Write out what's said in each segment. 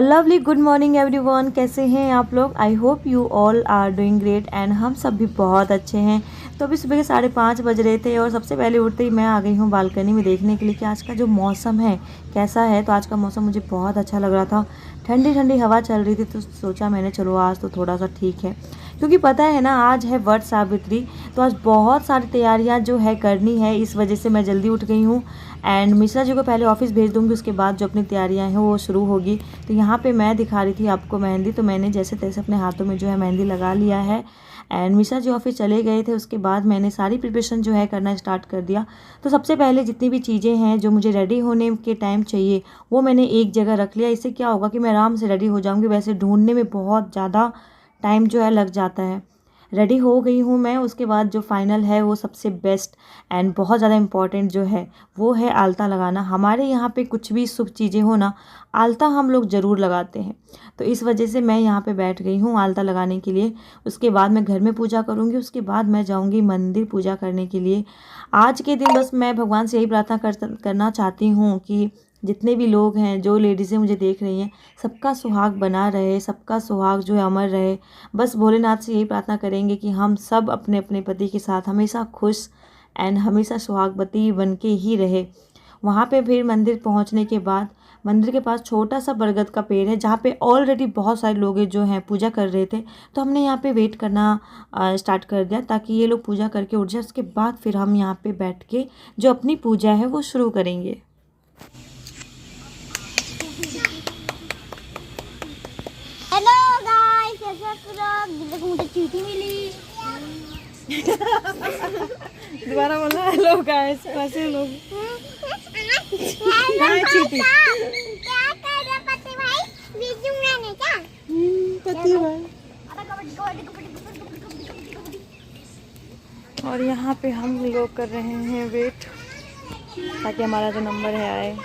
Lovely good morning everyone. कैसे हैं आप लोग? I hope you all are doing great and हम सब भी बहुत अच्छे हैं। तो अभी सुबह के 5:30 बज रहे थे और सबसे पहले उठते ही मैं आ गई हूँ बालकनी में देखने के लिए कि आज का जो मौसम है कैसा है। तो आज का मौसम मुझे बहुत अच्छा लग रहा था, ठंडी ठंडी हवा चल रही थी। तो सोचा मैंने चलो आज तो थोड़ा सा ठीक है, क्योंकि पता है ना आज है वट सावित्री। तो आज बहुत सारी तैयारियां जो है करनी है, इस वजह से मैं जल्दी उठ गई हूँ। एंड मिश्रा जी को पहले ऑफिस भेज दूँगी, उसके बाद जो अपनी तैयारियां हैं वो शुरू होगी। तो यहाँ पे मैं दिखा रही थी आपको मेहंदी, तो मैंने जैसे तैसे अपने हाथों में जो है मेहंदी लगा लिया है। एंड मिश्रा जी ऑफिस चले गए थे, उसके बाद मैंने सारी प्रिपरेशन जो है करना स्टार्ट कर दिया। तो सबसे पहले जितनी भी चीज़ें हैं जो मुझे रेडी होने के टाइम चाहिए वो मैंने एक जगह रख लिया। इससे क्या होगा कि मैं आराम से रेडी हो जाऊँगी। वैसे ढूंढने में बहुत ज़्यादा टाइम जो है लग जाता है। रेडी हो गई हूँ मैं। उसके बाद जो फाइनल है वो सबसे बेस्ट एंड बहुत ज़्यादा इम्पॉर्टेंट जो है वो है आलता लगाना। हमारे यहाँ पे कुछ भी शुभ चीज़ें हो ना, आलता हम लोग ज़रूर लगाते हैं। तो इस वजह से मैं यहाँ पे बैठ गई हूँ आलता लगाने के लिए। उसके बाद मैं घर में पूजा करूँगी, उसके बाद मैं जाऊँगी मंदिर पूजा करने के लिए। आज के दिन बस मैं भगवान से यही प्रार्थना करना चाहती हूँ कि जितने भी लोग हैं, जो लेडीज़ें मुझे देख रही हैं, सबका सुहाग बना रहे, सबका सुहाग जो है अमर रहे। बस भोलेनाथ से यही प्रार्थना करेंगे कि हम सब अपने अपने पति के साथ हमेशा खुश एंड हमेशा सुहागवती बन के ही रहे। वहाँ पे फिर मंदिर पहुँचने के बाद मंदिर के पास छोटा सा बरगद का पेड़ है, जहाँ पे ऑलरेडी बहुत सारे लोग जो हैं पूजा कर रहे थे। तो हमने यहाँ पे वेट करना स्टार्ट कर दिया ताकि ये लोग पूजा करके उठ जाए। उसके बाद फिर हम यहाँ पे बैठ के जो अपनी पूजा है वो शुरू करेंगे। हेलो गाइस, कैसे आप लोग? देखो मुझे चीटी मिली। दोबारा बोलना, हेलो गाइस कैसे लोग? चीटी क्या कर रहे पति भाई? वीडियो बनाने क्या? पति भाई। और यहाँ पे हम लोग कर रहे हैं वेट ताकि हमारा जो नंबर है आए।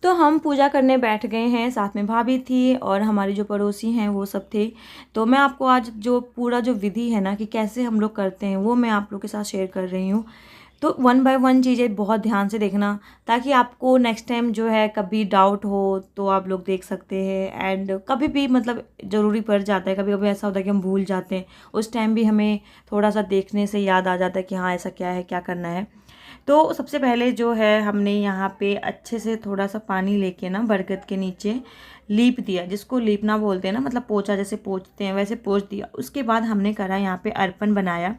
तो हम पूजा करने बैठ गए हैं, साथ में भाभी थी और हमारी जो पड़ोसी हैं वो सब थे। तो मैं आपको आज जो पूरा जो विधि है ना कि कैसे हम लोग करते हैं वो मैं आप लोग के साथ शेयर कर रही हूँ। तो 1 बाय 1 चीज़ें बहुत ध्यान से देखना, ताकि आपको नेक्स्ट टाइम जो है कभी डाउट हो तो आप लोग देख सकते हैं। एंड कभी भी मतलब ज़रूरी पड़ जाता है, कभी कभी ऐसा होता है कि हम भूल जाते हैं, उस टाइम भी हमें थोड़ा सा देखने से याद आ जाता है कि हाँ ऐसा क्या है, क्या करना है। तो सबसे पहले जो है हमने यहाँ पे अच्छे से थोड़ा सा पानी लेके ना बरगद के नीचे लीप दिया, जिसको लीपना बोलते हैं ना, मतलब पोछा जैसे पोछते हैं वैसे पोछ दिया। उसके बाद हमने करा यहाँ पे अर्पण बनाया।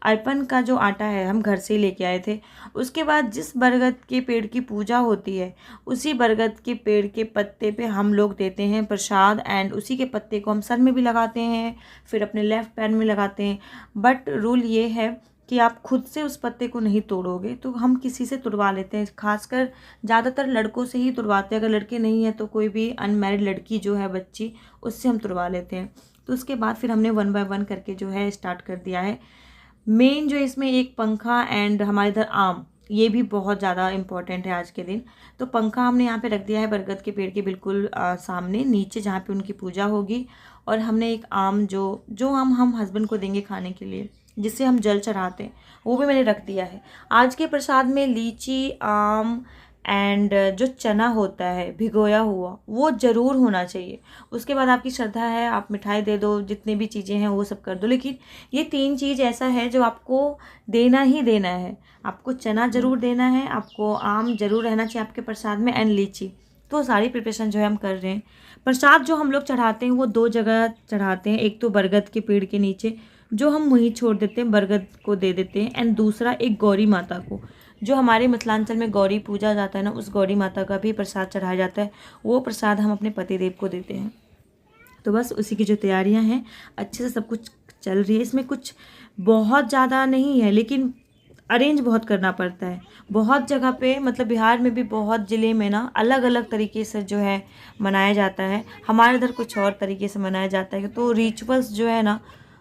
अर्पण का जो आटा है हम घर से ही लेके आए थे। उसके बाद जिस बरगद के पेड़ की पूजा होती है उसी बरगद के पेड़ के पत्ते पे हम लोग देते हैं प्रसाद। एंड उसी के पत्ते को हम सर में भी लगाते हैं, फिर अपने लेफ्ट पैर में लगाते हैं। बट रूल ये है कि आप खुद से उस पत्ते को नहीं तोड़ोगे, तो हम किसी से तुड़वा लेते हैं। खासकर ज़्यादातर लड़कों से ही तुड़वाते हैं, अगर लड़के नहीं हैं तो कोई भी अनमैरिड लड़की जो है बच्ची, उससे हम तुड़वा लेते हैं। तो उसके बाद फिर हमने 1 बाय 1 करके जो है स्टार्ट कर दिया है। मेन जो इसमें एक पंखा एंड हमारे इधर आम, ये भी बहुत ज़्यादा इम्पॉर्टेंट है आज के दिन। तो पंखा हमने यहाँ पे रख दिया है बरगद के पेड़ के बिल्कुल सामने नीचे, जहाँ पे उनकी पूजा होगी। और हमने एक आम जो हम हस्बैंड को देंगे खाने के लिए, जिससे हम जल चढ़ाते हैं, वो भी मैंने रख दिया है। आज के प्रसाद में लीची, आम एंड जो चना होता है भिगोया हुआ वो ज़रूर होना चाहिए। उसके बाद आपकी श्रद्धा है, आप मिठाई दे दो, जितनी भी चीज़ें हैं वो सब कर दो। लेकिन ये 3 चीज़ ऐसा है जो आपको देना ही देना है। आपको चना ज़रूर देना है, आपको आम ज़रूर रहना चाहिए आपके प्रसाद में, एंड लीची। तो सारी प्रिपरेशन जो है हम कर रहे हैं। प्रसाद जो हम लोग चढ़ाते हैं वो 2 जगह चढ़ाते हैं। एक तो बरगद के पेड़ के नीचे जो हम वहीं छोड़ देते हैं, बरगद को दे देते हैं। एंड दूसरा एक गौरी माता को, जो हमारे मिथिलांचल में गौरी पूजा जाता है ना, उस गौरी माता का भी प्रसाद चढ़ाया जाता है। वो प्रसाद हम अपने पतिदेव को देते हैं। तो बस उसी की जो तैयारियां हैं अच्छे से सब कुछ चल रही है। इसमें कुछ बहुत ज़्यादा नहीं है, लेकिन अरेंज बहुत करना पड़ता है। बहुत जगह पे मतलब बिहार में भी बहुत ज़िले में ना अलग अलग तरीके से जो है मनाया जाता है। हमारे इधर कुछ और तरीके से मनाया जाता है। तो रिचुअल्स जो है ना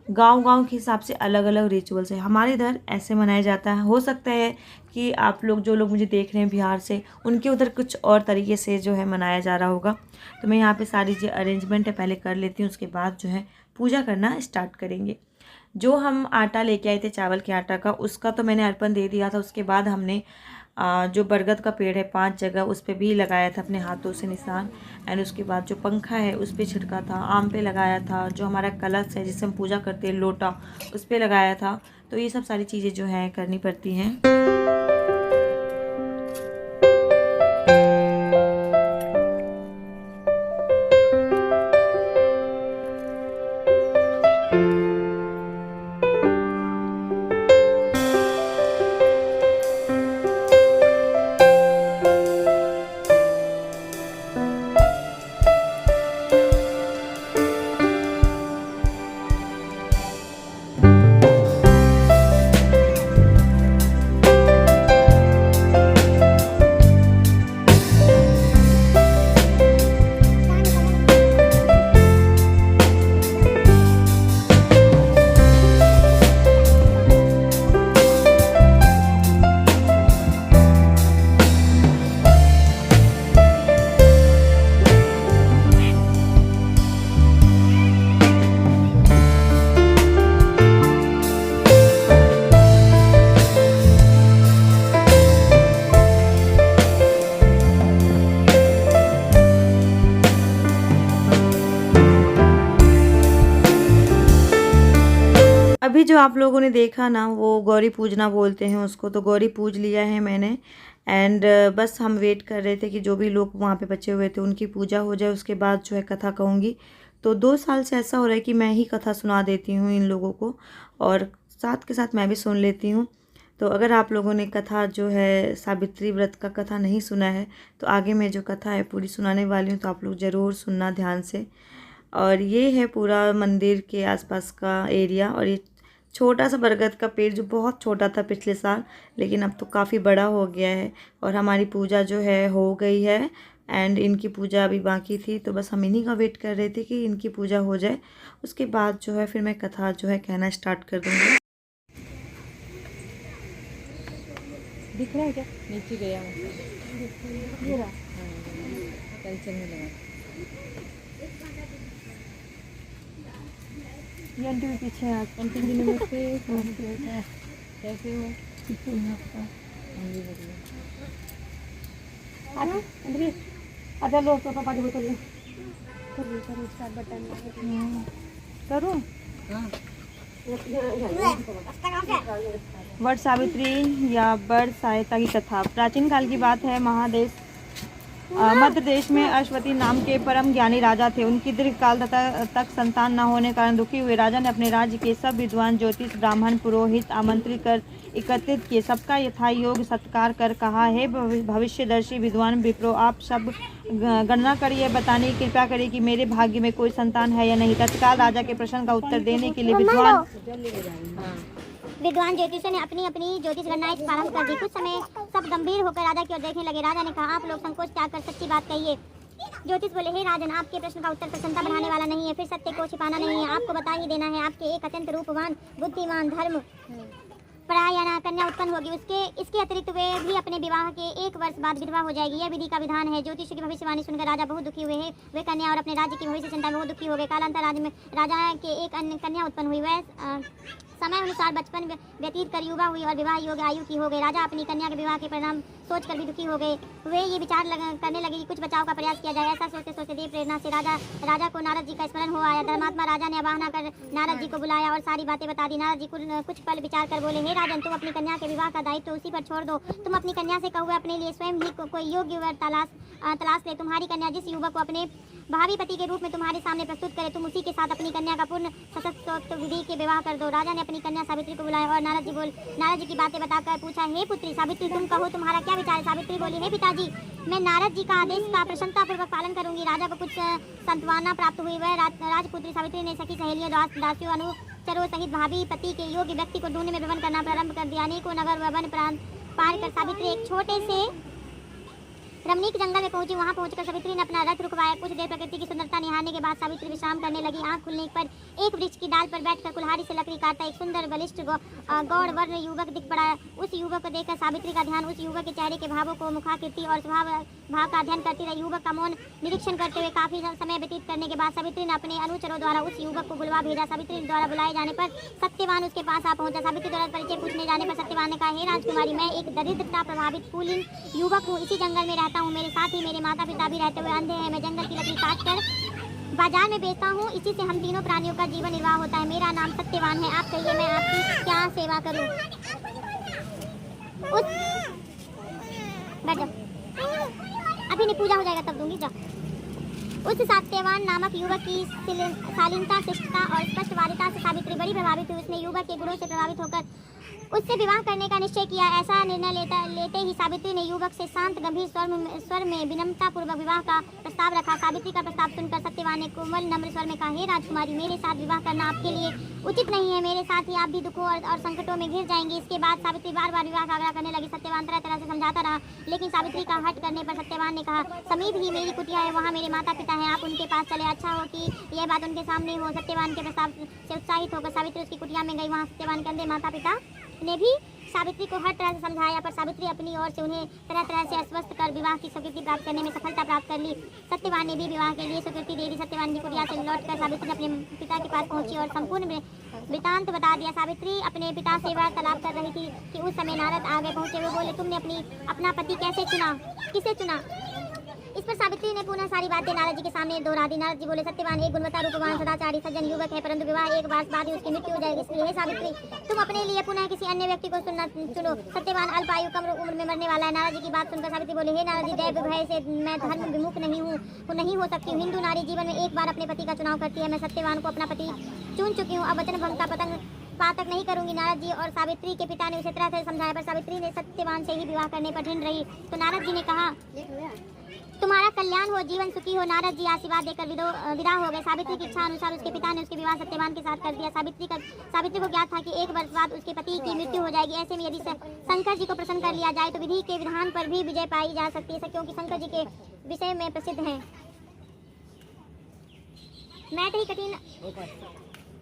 गांव-गांव के हिसाब से अलग-अलग रिचुअल्स है। हमारे इधर ऐसे मनाया जाता है। हो सकता है कि आप लोग जो लोग मुझे देख रहे हैं बिहार से, उनके उधर कुछ और तरीके से जो है मनाया जा रहा होगा। तो मैं यहाँ पे सारी जो अरेंजमेंट है पहले कर लेती हूँ, उसके बाद जो है पूजा करना स्टार्ट करेंगे। जो हम आटा लेके आए थे चावल के आटा का, उसका तो मैंने अर्पण दे दिया था। उसके बाद हमने जो बरगद का पेड़ है 5 जगह उस पर भी लगाया था अपने हाथों से निशान। एंड उसके बाद जो पंखा है उस पर छिड़का था, आम पे लगाया था, जो हमारा कलश है जिससे हम पूजा करते हैं लोटा, उस पर लगाया था। तो ये सब सारी चीज़ें जो हैं करनी पड़ती हैं। अभी जो आप लोगों ने देखा ना, वो गौरी पूजना बोलते हैं उसको। तो गौरी पूज लिया है मैंने। एंड बस हम वेट कर रहे थे कि जो भी लोग वहाँ पे बचे हुए थे उनकी पूजा हो जाए, उसके बाद जो है कथा कहूँगी। तो 2 साल से ऐसा हो रहा है कि मैं ही कथा सुना देती हूँ इन लोगों को, और साथ के साथ मैं भी सुन लेती हूँ। तो अगर आप लोगों ने कथा जो है सावित्री व्रत का कथा नहीं सुना है, तो आगे मैं जो कथा है पूरी सुनाने वाली हूँ, तो आप लोग ज़रूर सुनना ध्यान से। और ये है पूरा मंदिर के आसपास का एरिया। और ये छोटा सा बरगद का पेड़ जो बहुत छोटा था पिछले साल, लेकिन अब तो काफ़ी बड़ा हो गया है। और हमारी पूजा जो है हो गई है, एंड इनकी पूजा अभी बाकी थी। तो बस हम इन्हीं का वेट कर रहे थे कि इनकी पूजा हो जाए, उसके बाद जो है फिर मैं कथा जो है कहना स्टार्ट कर दूँगी। दिख रहा है क्या? नीचे गया कल्चर में लगा। ये आंटी भी पीछे है। आंटी जी नमस्ते। कैसे हो? हम भी बढ़िया। अच्छा लो तो पापा जी बोतल करो स्टार्ट बटन करूँ? हाँ। वट सावित्री या वर सहायता की कथा। प्राचीन काल की बात है। महादेश मध्य देश में अश्वती नाम के परम ज्ञानी राजा थे। उनकी दीर्घकाल तक संतान न होने के कारण दुखी हुए राजा ने अपने राज्य के सब विद्वान ज्योतिष ब्राह्मण पुरोहित आमंत्रित कर एकत्रित किए। सबका यथा योग सत्कार कर कहा, हे भविष्यदर्शी विद्वान विप्रो, आप सब गणना करिए, बताने की कृपा करिए कि मेरे भाग्य में कोई संतान है या नहीं। तत्काल राजा के प्रश्न का उत्तर देने के लिए विद्वान ज्योतिषों ने अपनी अपनी ज्योतिष गणनाएं प्रारंभ कर दी। कुछ समय सब गंभीर होकर राजा की ओर देखने लगे। राजा ने कहा, आप लोग संकोच त्याग कर सच्ची बात कहिए। ज्योतिष बोले, हे राजन, आपके प्रश्न का उत्तर प्रसन्नता बढ़ाने वाला नहीं है, फिर सत्य को छिपाना नहीं है, आपको बता ही देना है। आपके एक अत्यंत रूपवान बुद्धिमान धर्म परायणा कन्या उत्पन्न होगी। इसके अतिरिक्त वे भी अपने विवाह के 1 वर्ष बाद विधवा हो जाएगी। यह विधि का विधान है। ज्योतिष की भविष्यवाणी सुनकर राजा बहुत दुखी हुए हैं। वे कन्या और अपने राज्य की भविष्य चिंता में बहुत दुखी हो गए। कालांतर राज्य में राजा के एक अन्य कन्या उत्पन्न हुई। वह समय अनुसार बचपन व्यतीत कर युवा हुई और विवाह योग्य आयु की हो गई। राजा अपनी कन्या के विवाह के परिणाम सोचकर भी दुखी हो गए। वे ये विचार करने लगे कि कुछ बचाव का प्रयास किया जाए। ऐसा सोचते सोचते देव प्रेरणा से राजा को नारद जी का स्मरण हो आया। धर्मात्मा राजा ने आवाहना कर नारद जी को बुलाया और सारी बातें बता दी। नारद जी कुछ पल विचार कर बोले, हे राजन, तुम अपनी कन्या के विवाह का दायित्व उसी पर छोड़ दो। तुम अपनी कन्या से कहो अपने लिए स्वयं ही कोई योग्य वर तलाश ले। तुम्हारी कन्या जिस युवक को अपने भावी पति के रूप में तुम्हारे सामने प्रस्तुत करे, तुम उसी के साथ अपनी कन्या का पूर्ण सशक्त विधि के विवाह कर दो। राजा ने अपनी कन्या सावित्री को बुलाया और नारद जी की बातें बताकर पूछा, हे पुत्री सावित्री, तुम कहो तुम्हारा क्या विचार है। सावित्री बोली, हे पिताजी, मैं नारद जी का आदेश का प्रसन्नतापूर्वक पालन करूंगी। राजा को कुछ सांत्वना प्राप्त हुई। वह राजपुत्री सावित्री ने सखी सहेलियों दासियों अनुचरों सहित भावी पति के योग्य व्यक्ति को ढूंढने में भ्रमण करना प्रारंभ कर दिया। अनेकों नगर व वन प्रांत पार कर सावित्री एक छोटे से रमणीक जंगल में पहुंची। वहां पहुंचकर सावित्री ने अपना रथ रुकवाया। कुछ देर प्रकृति की सुंदरता निहारने के बाद सावित्री विश्राम करने लगी। आंख खुलने पर एक वृक्ष की डाल पर बैठकर कुल्हाड़ी से लकड़ी काटता एक सुंदर बलिष्ठ गौड़ वर्ण युवक दिख पड़ा। उस युवक को देखकर सावित्री का ध्यान उस युवक के चेहरे के भावों को, मुखाकृति और भाव का अध्ययन करती रही। युवक का मौन निरीक्षण करते हुए काफी समय व्यतीत करने के बाद सावित्री ने अपने अनुचरों द्वारा उस युवक को बुलवा भेजा। सावित्री द्वारा बुलाए जाने पर सत्यवान उसके पास आ पहुंचा। सावित्री द्वारा परिचय पूछने जाने पर सत्यवान ने कहा, हे राजकुमारी, मैं एक दरिद्रता प्रभावित कुलीन युवक हूँ। इसी जंगल में रहता हूँ। मेरे साथ ही मेरे माता पिता भी रहते हुए अंधे हैं। मैं जंगल की लकड़ी काट कर बाजार में बेचता हूँ। इसी से हम तीनों प्राणियों का जीवन निर्वाह होता है। मेरा नाम सत्यवान है। आप कहिए मैं आपकी क्या सेवा करूँ? बैठ जाओ, अभी नहीं पूजा हो जाएगा तब दूंगी। जाओ। उस सत्यवान नामक युवक की शालीनता, शिष्टता और स्पष्टवादिता से सावित्री बड़ी प्रभावित हुई। उसने युवक के गुणों से प्रभावित होकर उससे विवाह करने का निश्चय किया। ऐसा निर्णय लेते ही सावित्री ने युवक से शांत गंभीर स्वर में विनम्रता पूर्वक विवाह का प्रस्ताव रखा। सावित्री का प्रस्ताव सुनकर सत्यवान ने कोमल नम्र स्वर में कहा, हे राजकुमारी, मेरे साथ विवाह करना आपके लिए उचित नहीं है। मेरे साथ ही आप भी दुखों और संकटों में घिर जाएंगे। इसके बाद सावित्री बार बार विवाह का आग्रह करने लगी। सत्यवान तरह तरह से समझाता रहा, लेकिन सावित्री का हट करने पर सत्यवान ने कहा, समीप ही मेरी कुटिया है, वहाँ मेरे माता पिता हैं, आप उनके पास चले। अच्छा हो कि यह बात उनके सामने हो। सत्यवान के प्रस्ताव से उत्साहित होकर सावित्री उसकी कुटिया में गई। वहाँ सत्यवान के अंधे माता पिता ने भी सावित्री को हर तरह से समझाया, पर सावित्री अपनी ओर से उन्हें तरह तरह से आश्वस्त कर विवाह की स्वीकृति प्राप्त करने में सफलता प्राप्त कर ली। सत्यवान ने भी विवाह के लिए स्वीकृति दे दी। सत्यवान की कुटिया से लौटकर सावित्री अपने पिता के पास पहुंची और संपूर्ण वृतांत बता दिया। सावित्री अपने पिता से वार्तालाप कर रही थी कि उस समय नारद आगे पहुंचे। वो बोले, तुमने अपना पति कैसे चुना, किसे चुना? इस पर सावित्री ने पुनः सारी बातें नारद जी के सामने दोहरा दी। नारद जी बोले, सत्यवान एक गुणवत्ता रूपवान सदाचारी सज्जन युवक है, परंतु विवाह एक वर्ष बाद ही उसकी मृत्यु हो जाएगी। इसलिए हे सावित्री, तुम अपने लिए पुनः किसी अन्य व्यक्ति को चुनो। सत्यवान अल्प आयु कम उम्र में मरने वाला है। नारद जी की बात सुनकर सावित्री बोले, हे नारद जी, दैव भय से मैं धर्म विमुख नहीं हो सकती हूँ। हिंदू नारी जीवन में एक बार अपने पति का चुनाव करती है। मैं सत्यवान को अपना पति चुन चुकी हूँ। अब वचन भंग का पातक नहीं करूंगी। नारद जी और सावित्री के पिता ने उसे तरह से समझाया, पर सावित्री ने सत्यवान से ही विवाह करने पर ढिंड रही। तो नारद जी ने कहा, तुम्हारा कल्याण हो, जीवन सुखी हो। नारद जी आशीर्वाद देकर विदा हो गए। सावित्री की इच्छा अनुसार उसके पिता ने उसके विवाह सत्यवान के साथ कर दिया। सावित्री को ज्ञात था कि एक वर्ष बाद उसके पति की मृत्यु हो जाएगी। ऐसे में यदि शंकर जी को प्रसन्न कर लिया जाए तो विधि के विधान पर भी विजय पाई जा सकती है, क्योंकि शंकर जी के विषय में प्रसिद्ध है। मैं ही कठिन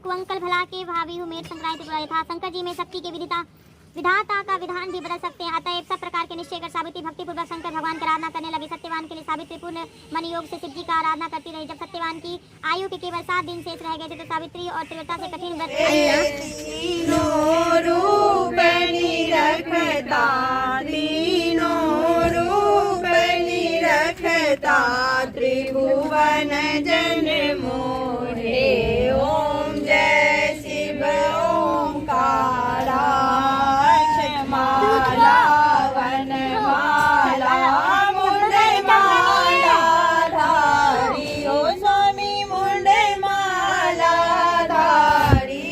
कुंकल भला के भावी हूँ, मेर संक्रांति बुराई था। शंकर जी में शक्ति के विधाता का विधान भी बदल सकते हैं। अतएव सब प्रकार के निश्चय कर सावित्री भक्ति पूर्वक शंकर भगवान की आराधना करने लगी। सत्यवान के लिए सावित्री पूर्ण मन योग से शिव जी का आराधना करती रही। जब सत्यवान की आयु के केवल 7 दिन शेष रह गए थे तो सावित्री और तीव्रता से कठिन व्रत त्रिभुवन जन मोहे। ओम जय शिव ओंकारा माला वन माला मुंडे माला धारी। ओ स्वामी मुंडे माला धारी।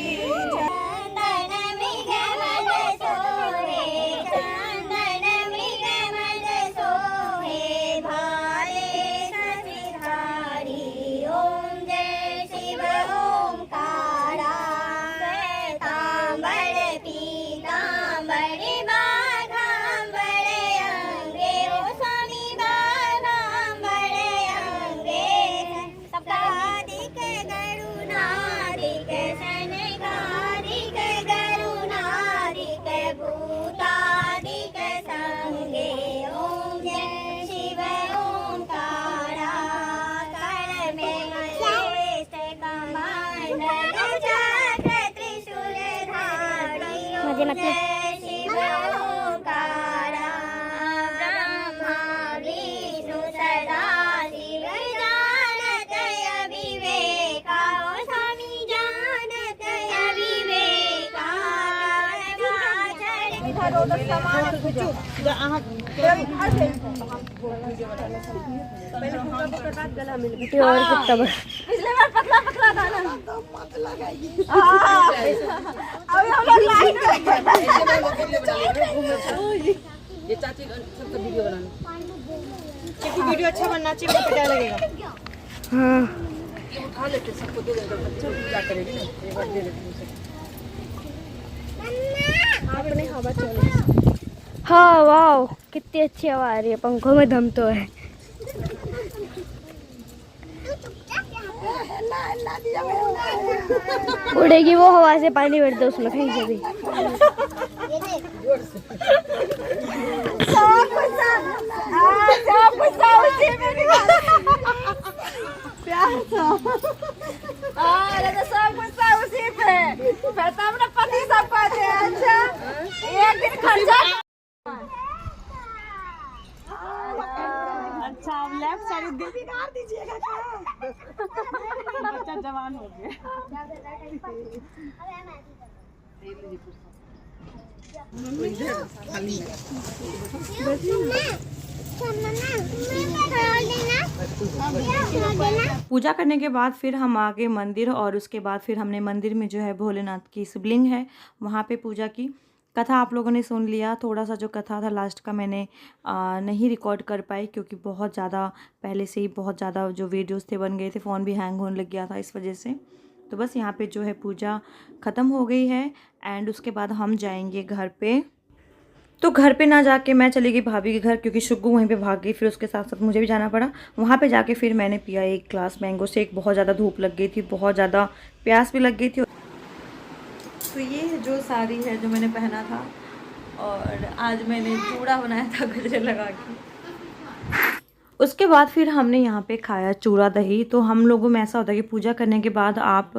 पिछले बार पतला पतला था ना, मत लगाइए। ये चाची सबका वीडियो बनाना, क्योंकि वीडियो अच्छा बनना चाहिए, मुझे क्या लगेगा। हाँ ये उठा लेते सबको दे देंगे, बच्चे क्या करेंगे ना, एक बार दे देते आपने हवा चले। हाँ वाओ कितनी अच्छी हवा आ रही है, पंखों में दम तो है। उड़ेगी वो हवा से, पानी भर दो उसमें कहीं से भी। अच्छा, अब लेफ्ट साइड दिल बिगाड़ दीजिएगा क्या? बच्चा जवान हो गया। पूजा करने के बाद फिर हम आ गए मंदिर, और उसके बाद फिर हमने मंदिर में जो है भोलेनाथ की शिवलिंग है वहाँ पे पूजा की। कथा आप लोगों ने सुन लिया। थोड़ा सा जो कथा था लास्ट का मैंने नहीं रिकॉर्ड कर पाई, क्योंकि बहुत ज़्यादा पहले से ही बहुत ज़्यादा जो वीडियोस थे बन गए थे, फ़ोन भी हैंग होने लग गया था इस वजह से। तो बस यहाँ पे जो है पूजा ख़त्म हो गई है, एंड उसके बाद हम जाएंगे घर पे। तो घर पे ना जाके मैं चली गई भाभी के घर, क्योंकि शुग्गू वहीं पे भाग गई। फिर उसके साथ साथ मुझे भी जाना पड़ा। वहाँ पे जाके फिर मैंने पिया 1 ग्लास मैंगो शेक। बहुत ज़्यादा धूप लग गई थी, बहुत ज़्यादा प्यास भी लग गई थी। तो ये जो साड़ी है जो मैंने पहना था, और आज मैंने चूड़ा बनाया था गजरे लगा के। उसके बाद फिर हमने यहाँ पे खाया चूड़ा दही। तो हम लोगों में ऐसा होता है कि पूजा करने के बाद आप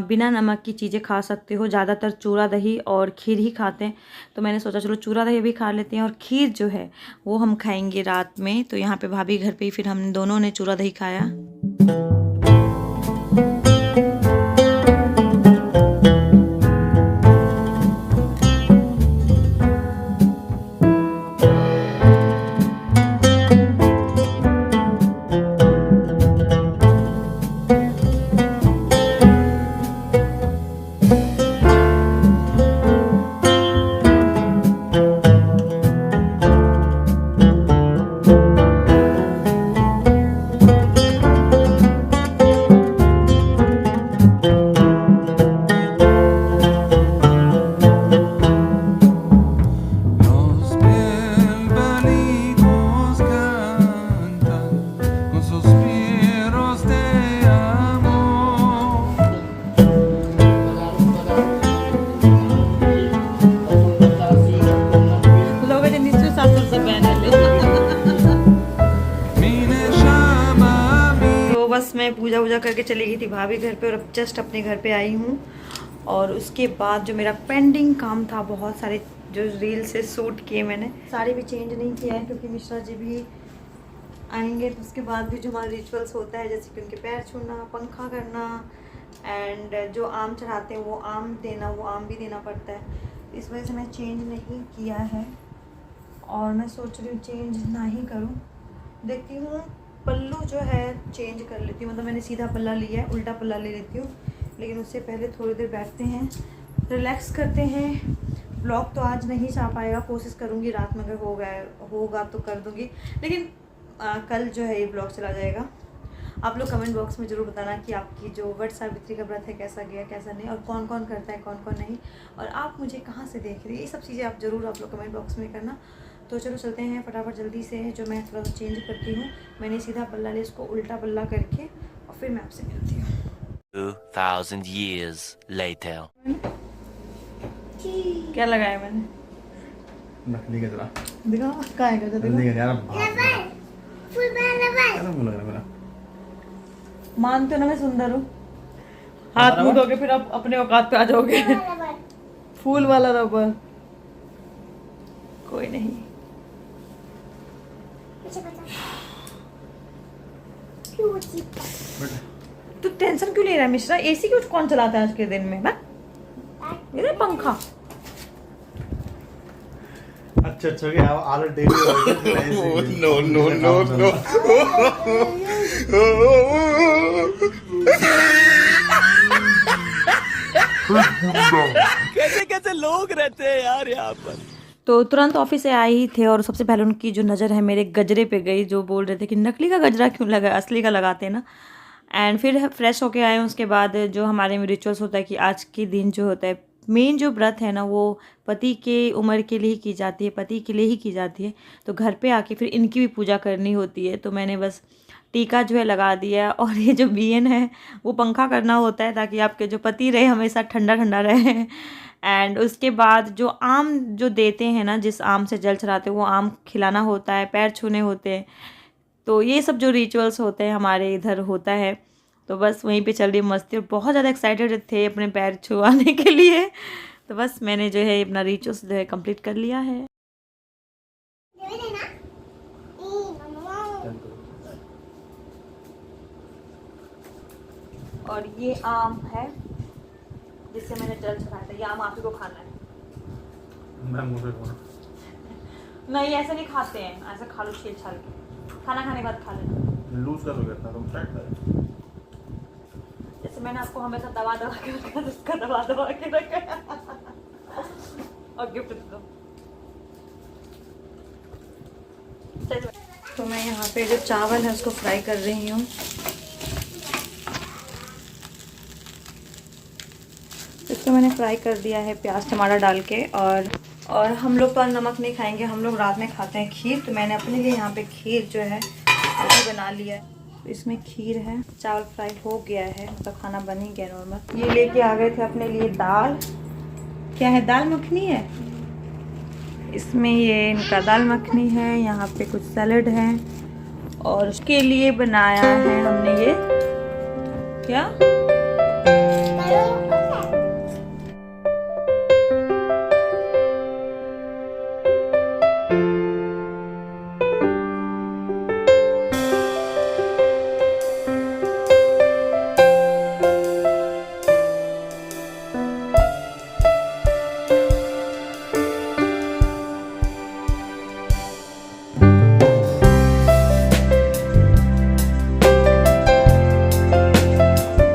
बिना नमक की चीज़ें खा सकते हो। ज़्यादातर चूड़ा दही और खीर ही खाते हैं, तो मैंने सोचा चलो चूड़ा दही भी खा लेते हैं, और खीर जो है वो हम खाएंगे रात में। तो यहाँ पे भाभी घर पे ही फिर हम दोनों ने चूड़ा दही खाया। बस मैं पूजा वूजा करके चली गई थी भाभी घर पे, और अब जस्ट अपने घर पे आई हूँ। और उसके बाद जो मेरा पेंडिंग काम था, बहुत सारे जो रील से शूट किए मैंने, सारे भी चेंज नहीं किया है, क्योंकि मिश्रा जी भी आएंगे। तो उसके बाद भी जो हमारा रिचुअल्स होता है, जैसे कि उनके पैर छूना, पंखा करना, एंड जो आम चढ़ाते हैं वो आम देना, वो आम भी देना पड़ता है। इस वजह से मैं चेंज नहीं किया है, और मैं सोच रही हूँ चेंज ना ही करूँ। देखती हूँ पल्लू जो है चेंज कर लेती हूँ, मतलब मैंने सीधा पल्ला लिया है, उल्टा पल्ला ले लेती हूँ। लेकिन उससे पहले थोड़ी देर बैठते हैं, रिलैक्स करते हैं। ब्लॉग तो आज नहीं जा पाएगा, कोशिश करूँगी रात में अगर होगा तो कर दूँगी, लेकिन कल जो है ये ब्लॉग चला जाएगा। आप लोग कमेंट बॉक्स में ज़रूर बताना कि आपकी जो वट सावित्री का व्रत है कैसा गया, कैसा नहीं, और कौन कौन करता है, कौन कौन नहीं, और आप मुझे कहाँ से देख रही है। ये सब चीज़ें आप ज़रूर आप लोग कमेंट बॉक्स में करना। तो चलो चलते हैं फटाफट जल्दी से। जो मैं थोड़ा सा चेंज करती हूँ, मैंने सीधा पल्ला लिया, इसको उल्टा पल्ला करके, और फिर मैं आपसे मिलती हूँ 2000 years later. क्या लगाया मैंने? नकली गजरा दिखा कहाँ है गजरा? जल्दी कर यार, लग रहा मेरा। मानते हो ना मैं सुंदर हूँ? हाथ मुँह धोके फिर आप अपने औकात पे आ जाओगे। फूल वाला रबर, कोई नहीं। तू टेंशन क्यों ले रहा है मिश्रा? एसी क्यों कौन चलाता है आज के दिन में? ना मेरा पंखा। अच्छा क्या आलू daily no no no no कैसे कैसे लोग रहते हैं यार यहाँ पर। तो तुरंत ऑफिस से आए ही थे, और सबसे पहले उनकी जो नज़र है मेरे गजरे पे गई, जो बोल रहे थे कि नकली का गजरा क्यों लगा, असली का लगाते हैं ना। एंड फिर फ्रेश होके आए। उसके बाद जो हमारे में रिचुअल्स होता है कि आज के दिन जो होता है मेन जो व्रत है ना वो पति के उम्र के लिए ही की जाती है, पति के लिए ही की जाती है। तो घर पे आके फिर इनकी भी पूजा करनी होती है। तो मैंने बस टीका जो है लगा दिया, और ये जो बीएन है वो पंखा करना होता है ताकि आपके जो पति रहे हमेशा ठंडा ठंडा रहे। एंड उसके बाद जो आम जो देते हैं ना, जिस आम से जल चढ़ाते हैं वो आम खिलाना होता है, पैर छूने होते हैं। तो ये सब जो रिचुअल्स होते हैं हमारे इधर होता है। तो बस वहीं पे चल रही मस्ती, और बहुत ज़्यादा एक्साइटेड थे अपने पैर छुआने के लिए। तो बस मैंने जो है अपना रिचुअल्स जो है कंप्लीट कर लिया है। और ये आम है जिससे मैंने जल चढ़ाया था। ये आम आप ही को खाना है। मैं मुझे खाना नहीं, ऐसे नहीं खाते हैं, ऐसे खा लो छील छाल के, खाना खाने के बाद खा लेना। लूज कर लोगे इतना, तुम टाइट कर। जैसे मैंने आपको हमेशा दबा दबा के रखा, उसका दबा दबा के रखा। और गिफ्ट दो। तो मैं यहाँ पे जो चावल है उसको फ्राई कर रही हूँ। इसको मैंने फ्राई कर दिया है प्याज टमाटर डाल के। और हम लोग तो आज नमक नहीं खाएंगे, हम लोग रात में खाते हैं खीर। तो मैंने अपने लिए यहाँ पे खीर जो है वो भी बना लिया है। तो इसमें खीर है, चावल फ्राई हो गया है, मतलब खाना बन ही गया नॉर्मल। ये लेके आ गए थे अपने लिए दाल। क्या है? दाल मखनी है। इसमें ये इनका दाल मखनी है, यहाँ पे कुछ सैलड है, और उसके लिए बनाया है हमने ये क्या